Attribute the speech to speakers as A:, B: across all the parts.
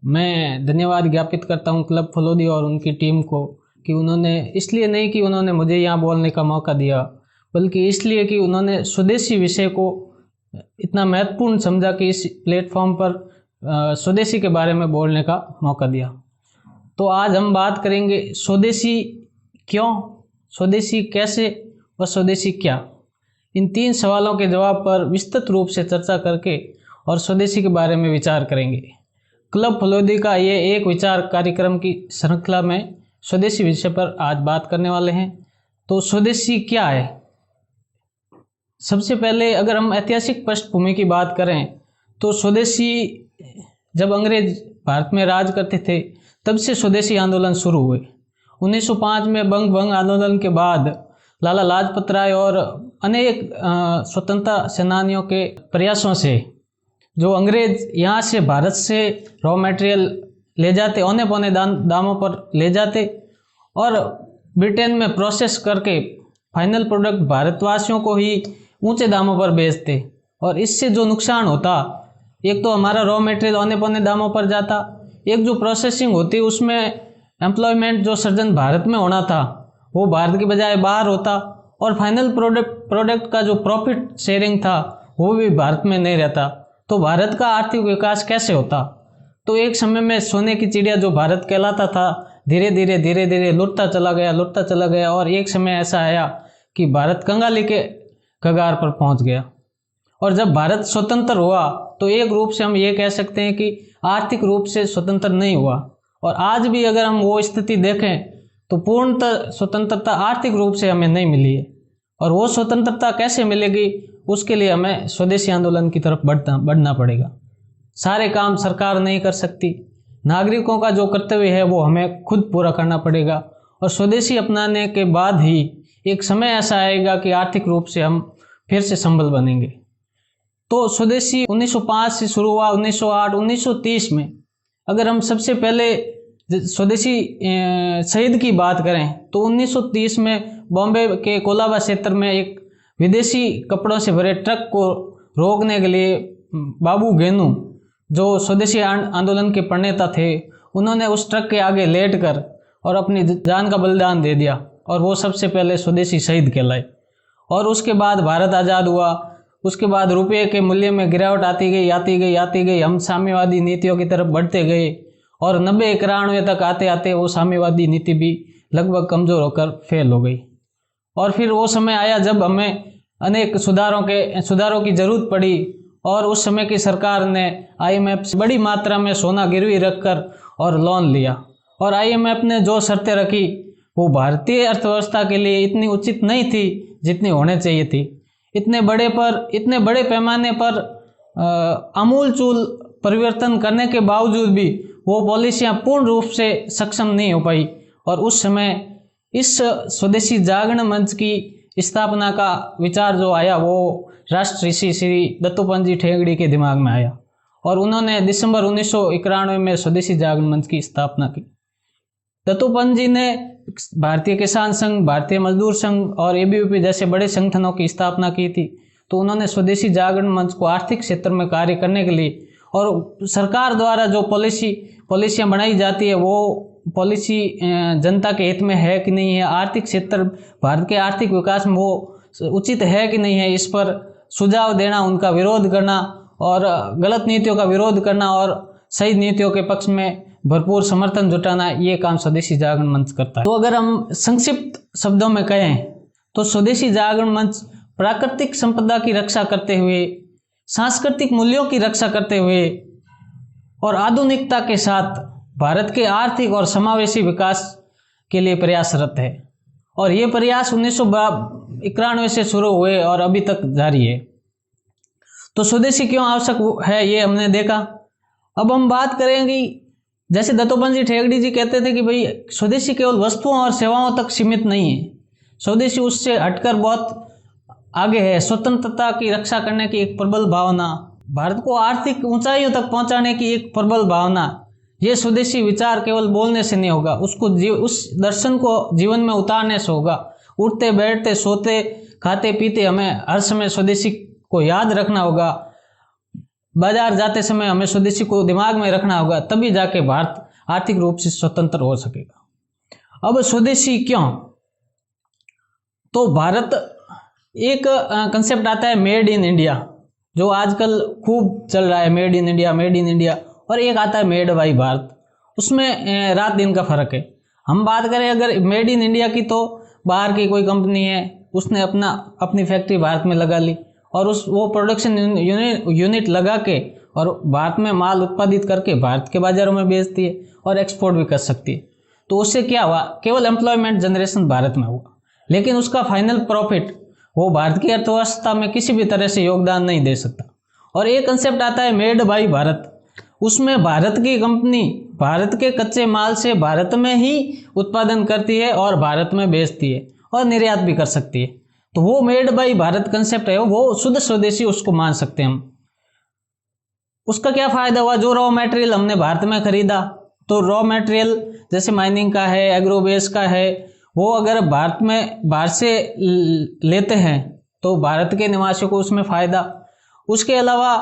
A: मैं धन्यवाद ज्ञापित करता हूं क्लब फलोदी और उनकी टीम को कि उन्होंने, इसलिए नहीं कि उन्होंने मुझे यहाँ बोलने का मौका दिया, बल्कि इसलिए कि उन्होंने स्वदेशी विषय को इतना महत्वपूर्ण समझा कि इस प्लेटफॉर्म पर स्वदेशी के बारे में बोलने का मौका दिया। तो आज हम बात करेंगे स्वदेशी क्यों, स्वदेशी कैसे और स्वदेशी क्या। इन 3 सवालों के जवाब पर विस्तृत रूप से चर्चा करके और स्वदेशी के बारे में विचार करेंगे। क्लब फलोदी का ये एक विचार कार्यक्रम की श्रृंखला में स्वदेशी विषय पर आज बात करने वाले हैं। तो स्वदेशी क्या है? सबसे पहले अगर हम ऐतिहासिक पृष्ठभूमि की बात करें तो स्वदेशी, जब अंग्रेज भारत में राज करते थे तब से स्वदेशी आंदोलन शुरू हुए। 1905 में बंग भंग आंदोलन के बाद लाला लाजपत राय और अनेक स्वतंत्रता सेनानियों के प्रयासों से जो अंग्रेज यहाँ से भारत से रॉ मटेरियल ले जाते, औने पौने दामों पर ले जाते और ब्रिटेन में प्रोसेस करके फाइनल प्रोडक्ट भारतवासियों को ही ऊंचे दामों पर बेचते। और इससे जो नुकसान होता, एक तो हमारा रॉ मटेरियल औने पौने दामों पर जाता, एक जो प्रोसेसिंग होती उसमें एम्प्लॉयमेंट जो सृजन भारत में होना था वो भारत की बजाय बाहर होता, और फाइनल प्रोडक्ट का जो प्रॉफिट शेयरिंग था वो भी भारत में नहीं रहता। तो भारत का आर्थिक विकास कैसे होता? तो एक समय में सोने की चिड़िया जो भारत कहलाता था धीरे धीरे लुटता चला गया और एक समय ऐसा आया कि भारत कंगाली के कगार पर पहुंच गया। और जब भारत स्वतंत्र हुआ तो एक रूप से हम ये कह सकते हैं कि आर्थिक रूप से स्वतंत्र नहीं हुआ। और आज भी अगर हम वो स्थिति देखें तो पूर्णतः स्वतंत्रता आर्थिक रूप से हमें नहीं मिली है। और वो स्वतंत्रता कैसे मिलेगी, उसके लिए हमें स्वदेशी आंदोलन की तरफ बढ़ना पड़ेगा। सारे काम सरकार नहीं कर सकती, नागरिकों का जो कर्तव्य है वो हमें खुद पूरा करना पड़ेगा। और स्वदेशी अपनाने के बाद ही एक समय ऐसा आएगा कि आर्थिक रूप से हम फिर से संबल बनेंगे। तो स्वदेशी 1905 से शुरू हुआ। 1908, 1930 में अगर हम सबसे पहले स्वदेशी शहीद की बात करें तो 1930 में बॉम्बे के कोलाबा क्षेत्र में एक विदेशी कपड़ों से भरे ट्रक को रोकने के लिए बाबू गेनू, जो स्वदेशी आंदोलन के प्रणेता थे, उन्होंने उस ट्रक के आगे लेटकर और अपनी जान का बलिदान दे दिया और वो सबसे पहले स्वदेशी शहीद कहलाए। और उसके बाद भारत आज़ाद हुआ। उसके बाद रुपये के मूल्य में गिरावट आती गई। हम साम्यवादी नीतियों की तरफ बढ़ते गए और 90-91 तक आते आते वो साम्यवादी नीति भी लगभग कमज़ोर होकर फेल हो गई। और फिर वो समय आया जब हमें अनेक सुधारों की ज़रूरत पड़ी और उस समय की सरकार ने IMF से बड़ी मात्रा में सोना गिरवी रखकर और लोन लिया। और IMF ने जो शर्तें रखी वो भारतीय अर्थव्यवस्था के लिए इतनी उचित नहीं थी जितनी होने चाहिए थी। इतने बड़े पैमाने पर आमूलचूल परिवर्तन करने के बावजूद भी वो पॉलिसियां पूर्ण रूप से सक्षम नहीं हो पाई। और उस समय इस स्वदेशी जागरण मंच की स्थापना का विचार जो आया वो राष्ट्र ऋषि श्री दत्तोपंत जी ठेंगड़ी के दिमाग में आया और उन्होंने दिसंबर 1991 में स्वदेशी जागरण मंच की स्थापना की। दत्तोपंत जी ने भारतीय किसान संघ, भारतीय मजदूर संघ और ABVP जैसे बड़े संगठनों की स्थापना की थी। तो उन्होंने स्वदेशी जागरण मंच को आर्थिक क्षेत्र में कार्य करने के लिए और सरकार द्वारा जो पॉलिसियां बनाई जाती है वो पॉलिसी जनता के हित में है कि नहीं है, आर्थिक क्षेत्र भारत के आर्थिक विकास में वो उचित है कि नहीं है, इस पर सुझाव देना, उनका विरोध करना और गलत नीतियों का विरोध करना और सही नीतियों के पक्ष में भरपूर समर्थन जुटाना, ये काम स्वदेशी जागरण मंच करता है। तो अगर हम संक्षिप्त शब्दों में कहें तो स्वदेशी जागरण मंच प्राकृतिक संपदा की रक्षा करते हुए, सांस्कृतिक मूल्यों की रक्षा करते हुए और आधुनिकता के साथ भारत के आर्थिक और समावेशी विकास के लिए प्रयासरत है। और ये प्रयास 1991 से शुरू हुए और अभी तक जारी है। तो स्वदेशी क्यों आवश्यक है ये हमने देखा। अब हम बात करेंगे, जैसे दत्तोपंत जी ठेंगड़ी जी कहते थे कि भाई स्वदेशी केवल वस्तुओं और सेवाओं तक सीमित नहीं है, स्वदेशी उससे हटकर बहुत आगे है। स्वतंत्रता की रक्षा करने की एक प्रबल भावना, भारत को आर्थिक ऊंचाइयों तक पहुंचाने की एक प्रबल भावना, ये स्वदेशी विचार केवल बोलने से नहीं होगा, उसको उस दर्शन को जीवन में उतारने से होगा। उठते बैठते सोते खाते पीते हमें हर समय स्वदेशी को याद रखना होगा, बाजार जाते समय हमें स्वदेशी को दिमाग में रखना होगा, तभी जाके भारत आर्थिक रूप से स्वतंत्र हो सकेगा। अब स्वदेशी क्यों? तो भारत एक कंसेप्ट आता है मेड इन इंडिया, जो आजकल खूब चल रहा है, made in India, made in India, और एक आता है मेड बाई भारत। उसमें रात दिन का फर्क है। हम बात करें अगर मेड इन इंडिया की, तो बाहर की कोई कंपनी है, उसने अपनी फैक्ट्री भारत में लगा ली और वो प्रोडक्शन यूनिट लगा के और भारत में माल उत्पादित करके भारत के बाजारों में बेचती है और एक्सपोर्ट भी कर सकती है। तो उससे क्या हुआ? केवल एम्प्लॉयमेंट जनरेशन भारत में हुआ, लेकिन उसका फाइनल प्रॉफिट वो भारत की अर्थव्यवस्था में किसी भी तरह से योगदान नहीं दे सकता। और एक कंसेप्ट आता है मेड बाई भारत। उसमें भारत की कंपनी भारत के कच्चे माल से भारत में ही उत्पादन करती है और भारत में बेचती है और निर्यात भी कर सकती है। तो वो मेड बाई भारत कंसेप्ट है, वो शुद्ध स्वदेशी उसको मान सकते हैं हम। उसका क्या फायदा हुआ? जो रॉ मटेरियल हमने भारत में खरीदा, तो रॉ मटेरियल जैसे माइनिंग का है, एग्रोबेस का है, वो अगर भारत में बाहर से लेते हैं तो भारत के निवासियों को उसमें फायदा। उसके अलावा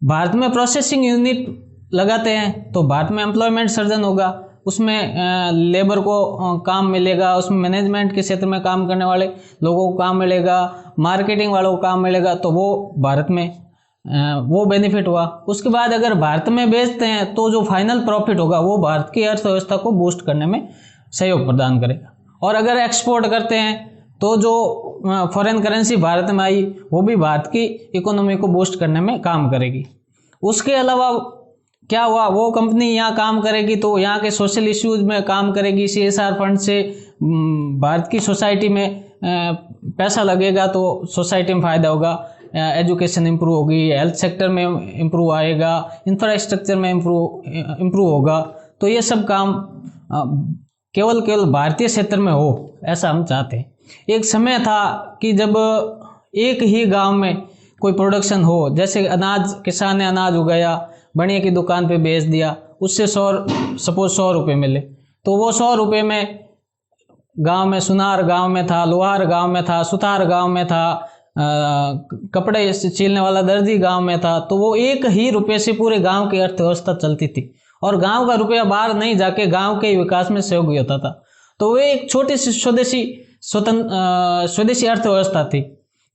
A: भारत में प्रोसेसिंग यूनिट लगाते हैं तो भारत में एम्प्लॉयमेंट सर्जन होगा, उसमें लेबर को काम मिलेगा, उसमें मैनेजमेंट के क्षेत्र में काम करने वाले लोगों को काम मिलेगा, मार्केटिंग वालों को काम मिलेगा, तो वो भारत में वो बेनिफिट हुआ। उसके बाद अगर भारत में बेचते हैं तो जो फाइनल प्रॉफिट होगा वो भारत की अर्थव्यवस्था को बूस्ट करने में सहयोग प्रदान करेगा। और अगर एक्सपोर्ट करते हैं तो जो फॉरेन करेंसी भारत में आई वो भी भारत की इकोनॉमी को बूस्ट करने में काम करेगी। उसके अलावा क्या हुआ? वो कंपनी यहाँ काम करेगी तो यहाँ के सोशल इश्यूज में काम करेगी, CSR फंड से भारत की सोसाइटी में पैसा लगेगा तो सोसाइटी में फ़ायदा होगा, एजुकेशन इम्प्रूव होगी, हेल्थ सेक्टर में इम्प्रूव आएगा, इंफ्रास्ट्रक्चर में इम्प्रूव होगा। तो ये सब काम केवल भारतीय क्षेत्र में हो, ऐसा हम चाहते हैं। एक समय था कि जब एक ही गांव में कोई प्रोडक्शन हो, जैसे अनाज, किसान ने अनाज उगाया, बनिया की दुकान पे बेच दिया, उससे सपोज 100 रुपये मिले, तो वो 100 रुपये में गांव में सुनार गांव में था, लोहार गांव में था, सुथार गांव में था, कपड़े छीलने वाला दर्जी गांव में था, तो वो एक ही रुपये से पूरे गांव की अर्थव्यवस्था चलती थी और गांव का रुपया बाहर नहीं जाके गांव के विकास में सहयोग होता था। तो वो एक छोटी सी स्वदेशी अर्थव्यवस्था थी।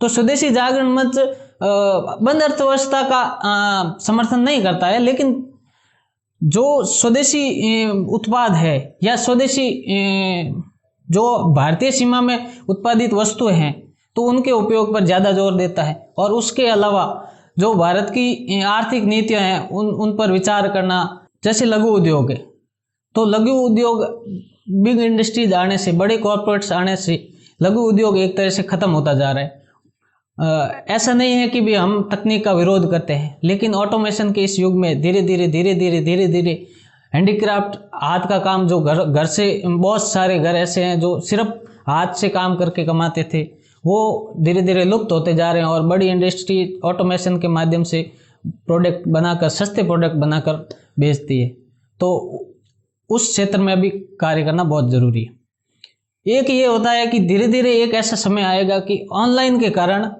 A: तो स्वदेशी जागरण मंच बंद अर्थव्यवस्था का समर्थन नहीं करता है, लेकिन जो स्वदेशी उत्पाद है या स्वदेशी जो भारतीय सीमा में उत्पादित वस्तुएं हैं तो उनके उपयोग पर ज़्यादा जोर देता है। और उसके अलावा जो भारत की आर्थिक नीतियां हैं उन पर विचार करना, जैसे लघु उद्योग है, तो लघु उद्योग बिग इंडस्ट्रीज आने से, बड़े कॉर्पोरेट्स आने से लघु उद्योग एक तरह से ख़त्म होता जा रहा है। ऐसा नहीं है कि भी हम तकनीक का विरोध करते हैं, लेकिन ऑटोमेशन के इस युग में धीरे धीरे हैंडीक्राफ्ट, हाथ का काम, जो घर से बहुत सारे घर ऐसे हैं जो सिर्फ हाथ से काम करके कमाते थे, वो धीरे धीरे लुप्त होते जा रहे हैं और बड़ी इंडस्ट्री ऑटोमेशन के माध्यम से प्रोडक्ट बनाकर, सस्ते प्रोडक्ट बनाकर बेचती है। तो उस क्षेत्र में भी कार्य करना बहुत ज़रूरी है। एक ये होता है कि धीरे धीरे एक ऐसा समय आएगा कि ऑनलाइन के कारण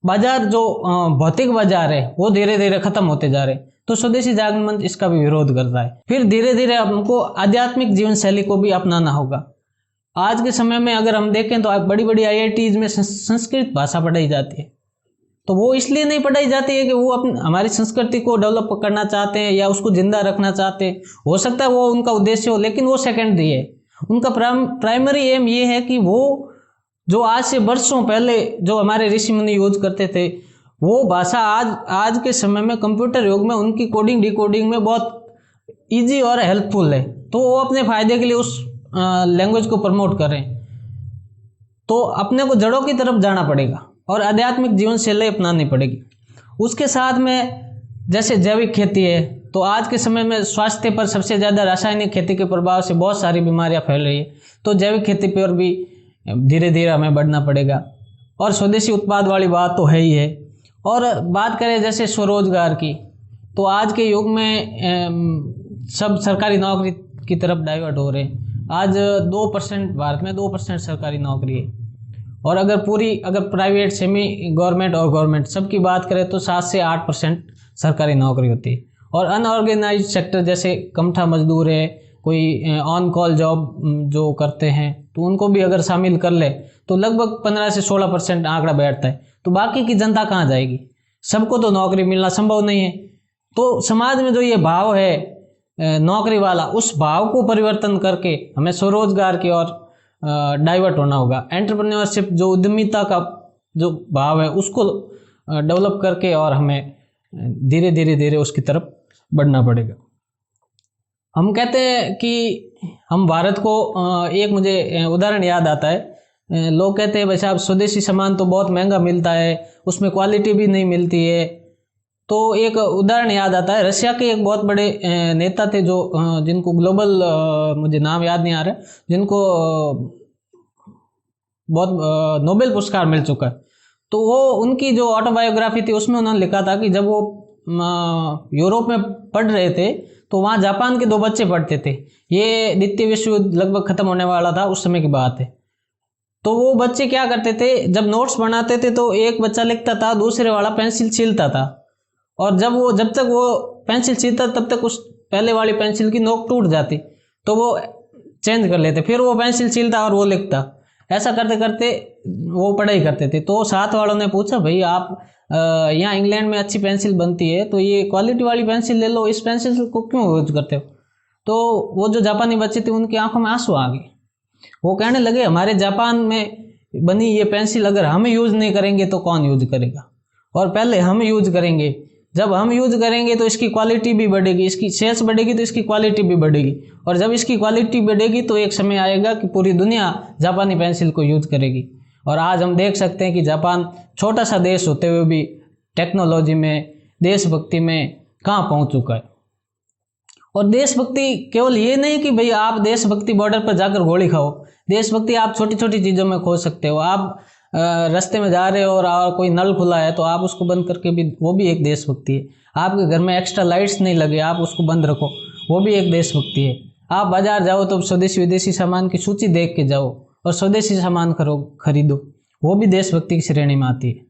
A: बाजार, जो भौतिक बाजार है, वो धीरे धीरे खत्म होते जा रहे हैं। तो स्वदेशी जागरण मंच इसका भी विरोध करता है। फिर धीरे धीरे हमको आध्यात्मिक जीवन शैली को भी अपनाना होगा। आज के समय में अगर हम देखें तो बड़ी बड़ी IITs में संस्कृत भाषा पढ़ाई जाती है, तो वो इसलिए नहीं पढ़ाई जाती है कि वो हमारी संस्कृति को डेवलप करना चाहते हैं या उसको जिंदा रखना चाहते हैं। हो सकता है वो उनका उद्देश्य हो, लेकिन वो सेकेंडरी है। उनका प्राइमरी एम ये है कि वो जो आज से वर्षों पहले जो हमारे ऋषि मुनि यूज करते थे, वो भाषा आज के समय में कंप्यूटर युग में उनकी कोडिंग डिकोडिंग में बहुत इजी और हेल्पफुल है। तो वो अपने फायदे के लिए उस लैंग्वेज को प्रमोट कर रहे हैं। तो अपने को जड़ों की तरफ जाना पड़ेगा और आध्यात्मिक जीवन शैली अपनानी पड़ेगी। उसके साथ में जैसे जैविक खेती है, तो आज के समय में स्वास्थ्य पर सबसे ज़्यादा रासायनिक खेती के प्रभाव से बहुत सारी बीमारियां फैल रही है। तो जैविक खेती पर भी धीरे धीरे हमें बढ़ना पड़ेगा। और स्वदेशी उत्पाद वाली बात तो है ही है। और बात करें जैसे स्वरोजगार की, तो आज के युग में सब सरकारी नौकरी की तरफ डाइवर्ट हो रहे हैं। आज 2% भारत में 2% सरकारी नौकरी है और अगर प्राइवेट, सेमी गवर्नमेंट और गवर्नमेंट सबकी बात करें तो 7 से 8% सरकारी नौकरी होती है। और अनऑर्गेनाइज सेक्टर जैसे कमठा मजदूर है, कोई ऑन कॉल जॉब जो करते हैं, तो उनको भी अगर शामिल कर ले तो लगभग 15 से 16% आंकड़ा बैठता है। तो बाकी की जनता कहाँ जाएगी? सबको तो नौकरी मिलना संभव नहीं है। तो समाज में जो ये भाव है नौकरी वाला, उस भाव को परिवर्तन करके हमें स्वरोजगार की ओर डाइवर्ट होना होगा। एंटरप्रेन्योरशिप, जो उद्यमिता का जो भाव है, उसको डेवलप करके और हमें धीरे धीरे उसकी तरफ बढ़ना पड़ेगा। हम कहते हैं कि हम भारत को, एक मुझे उदाहरण याद आता है, लोग कहते हैं भाई साहब स्वदेशी सामान तो बहुत महंगा मिलता है, उसमें क्वालिटी भी नहीं मिलती है। तो एक उदाहरण याद आता है, रशिया के एक बहुत बड़े नेता थे जो जिनको ग्लोबल, मुझे नाम याद नहीं आ रहा, जिनको बहुत नोबेल पुरस्कार मिल चुका है। तो वो, उनकी जो ऑटोबायोग्राफी थी उसमें उन्होंने लिखा था कि जब वो यूरोप में पढ़ रहे थे तो वहाँ जापान के 2 बच्चे पढ़ते थे। ये द्वितीय विश्व युद्ध लगभग खत्म होने वाला था, उस समय की बात है। तो वो बच्चे क्या करते थे, जब नोट्स बनाते थे तो एक बच्चा लिखता था, दूसरे वाला पेंसिल छीलता था, और जब तक वो पेंसिल छीलता तब तक उस पहले वाली पेंसिल की नोक टूट जाती, तो वो चेंज कर लेते, फिर वो पेंसिल छीलता और वो लिखता। ऐसा करते करते वो पढ़ाई करते थे। तो साथ वालों ने पूछा, भाई आप यहाँ इंग्लैंड में अच्छी पेंसिल बनती है, तो ये क्वालिटी वाली पेंसिल ले लो, इस पेंसिल को क्यों यूज करते हो? तो वो जो जापानी बच्चे थे उनकी आंखों में आंसू आ गए। वो कहने लगे, हमारे जापान में बनी ये पेंसिल अगर हम यूज नहीं करेंगे तो कौन यूज करेगा? और पहले हम यूज करेंगे, जब हम यूज करेंगे तो इसकी क्वालिटी भी बढ़ेगी, इसकी सेल्स बढ़ेगी तो इसकी क्वालिटी भी बढ़ेगी, और जब इसकी क्वालिटी बढ़ेगी तो एक समय आएगा कि पूरी दुनिया जापानी पेंसिल को यूज करेगी। और आज हम देख सकते हैं कि जापान छोटा सा देश होते हुए भी टेक्नोलॉजी में, देशभक्ति में कहाँ पहुँच चुका है। और देशभक्ति केवल ये नहीं कि भाई आप देशभक्ति बॉर्डर पर जाकर गोली खाओ, देशभक्ति आप छोटी छोटी चीज़ों में खो सकते हो। आप रास्ते में जा रहे हो और कोई नल खुला है तो आप उसको बंद करके भी, वो भी एक देशभक्ति है। आपके घर में एक्स्ट्रा लाइट्स नहीं लगे, आप उसको बंद रखो, वो भी एक देशभक्ति है। आप बाजार जाओ तो स्वदेशी विदेशी सामान की सूची देख के जाओ और स्वदेशी सामान खरीदो, वो भी देशभक्ति की श्रेणी में आती है।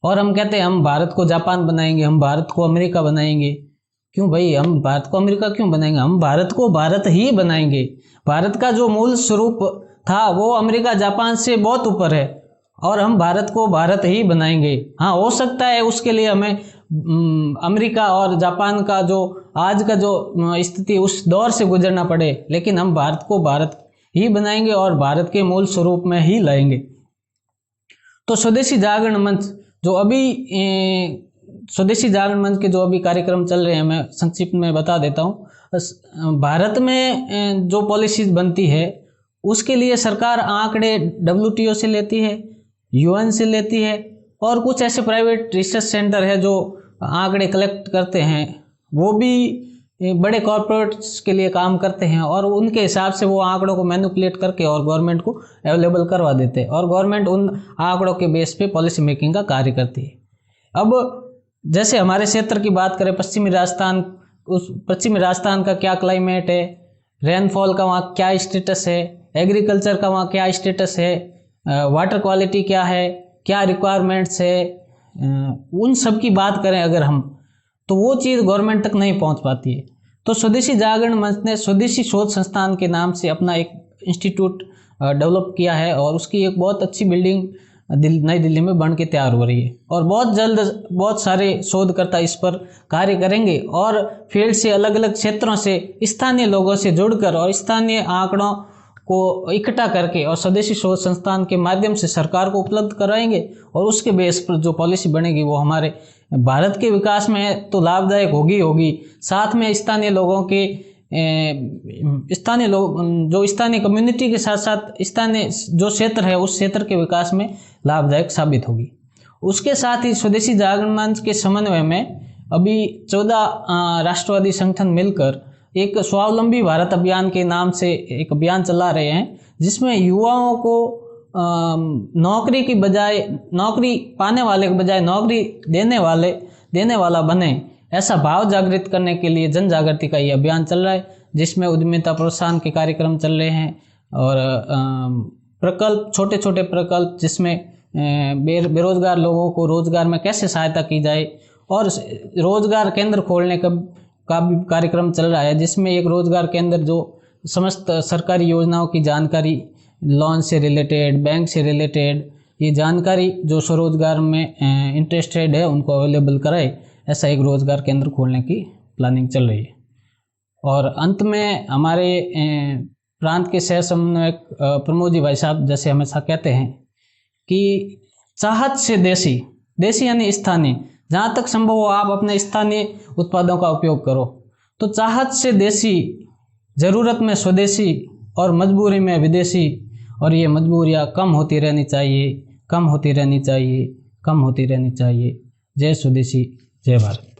A: और हम कहते हैं हम भारत को जापान बनाएंगे, हम भारत को अमेरिका बनाएंगे। क्यों भाई, हम भारत को अमेरिका क्यों बनाएंगे? हम भारत को भारत ही बनाएंगे। भारत का जो मूल स्वरूप था वो अमेरिका जापान से बहुत ऊपर है, और हम भारत को भारत ही बनाएंगे। हाँ, हो सकता है उसके लिए हमें अमेरिका और जापान का जो आज का जो स्थिति, उस दौर से गुजरना पड़े, लेकिन हम भारत को भारत ही बनाएंगे और भारत के मूल स्वरूप में ही लाएंगे। तो स्वदेशी जागरण मंच जो अभी स्वदेशी जागरण मंच के जो अभी कार्यक्रम चल रहे हैं, मैं संक्षिप्त में बता देता हूँ। भारत में जो पॉलिसीज बनती है उसके लिए सरकार आंकड़े WTO से लेती है, UN से लेती है, और कुछ ऐसे प्राइवेट रिसर्च सेंटर है जो आंकड़े कलेक्ट करते हैं। वो भी बड़े कॉर्पोरेट्स के लिए काम करते हैं, और उनके हिसाब से वो आंकड़ों को मैनिपुलेट करके और गवर्नमेंट को अवेलेबल करवा देते हैं, और गवर्नमेंट उन आंकड़ों के बेस पे पॉलिसी मेकिंग का कार्य करती है। अब जैसे हमारे क्षेत्र की बात करें, पश्चिमी राजस्थान, उस पश्चिमी राजस्थान का क्या क्लाइमेट है, रेनफॉल का वहाँ क्या स्टेटस है, एग्रीकल्चर का वहाँ क्या स्टेटस है, वाटर क्वालिटी क्या है, क्या रिक्वायरमेंट्स है, उन सब की बात करें अगर हम, तो वो चीज़ गवर्नमेंट तक नहीं पहुंच पाती है। तो स्वदेशी जागरण मंच ने स्वदेशी शोध संस्थान के नाम से अपना एक इंस्टीट्यूट डेवलप किया है, और उसकी एक बहुत अच्छी बिल्डिंग नई दिल्ली में बन के तैयार हो रही है, और बहुत जल्द बहुत सारे शोधकर्ता इस पर कार्य करेंगे, और फील्ड से अलग अलग क्षेत्रों से स्थानीय लोगों से जुड़कर और स्थानीय आंकड़ों को इकट्ठा करके और स्वदेशी शोध संस्थान के माध्यम से सरकार को उपलब्ध कराएंगे, और उसके बेस पर जो पॉलिसी बनेगी वो हमारे भारत के विकास में तो लाभदायक होगी, साथ में स्थानीय लोगों के स्थानीय लोग जो स्थानीय कम्युनिटी के साथ साथ स्थानीय जो क्षेत्र है उस क्षेत्र के विकास में लाभदायक साबित होगी। उसके साथ ही स्वदेशी जागरण मंच के समन्वय में अभी 14 राष्ट्रवादी संगठन मिलकर एक स्वावलंबी भारत अभियान के नाम से एक अभियान चला रहे हैं, जिसमें युवाओं को नौकरी की बजाय, नौकरी पाने वाले के बजाय नौकरी देने वाला बने, ऐसा भाव जागृत करने के लिए जन जागृति का ये अभियान चल रहा है, जिसमें उद्यमिता प्रोत्साहन के कार्यक्रम चल रहे हैं, और प्रकल्प, छोटे छोटे प्रकल्प जिसमें बेरोजगार लोगों को रोजगार में कैसे सहायता की जाए, और रोजगार केंद्र खोलने का भी कार्यक्रम चल रहा है, जिसमें एक रोजगार केंद्र जो समस्त सरकारी योजनाओं की जानकारी, लोन से रिलेटेड, बैंक से रिलेटेड, ये जानकारी जो स्वरोजगार में इंटरेस्टेड है उनको अवेलेबल कराए, ऐसा एक रोजगार केंद्र खोलने की प्लानिंग चल रही है। और अंत में हमारे प्रांत के सह समन्वयक प्रमोद जी भाई साहब जैसे हमेशा कहते हैं कि चाहत से देसी, देसी यानी स्थानीय, जहाँ तक संभव हो आप अपने स्थानीय उत्पादों का उपयोग करो। तो चाहत से देसी, ज़रूरत में स्वदेशी और मजबूरी में विदेशी, और ये मजबूरियाँ कम होती रहनी चाहिए, कम होती रहनी चाहिए, कम होती रहनी चाहिए। जय स्वदेशी, जय भारत।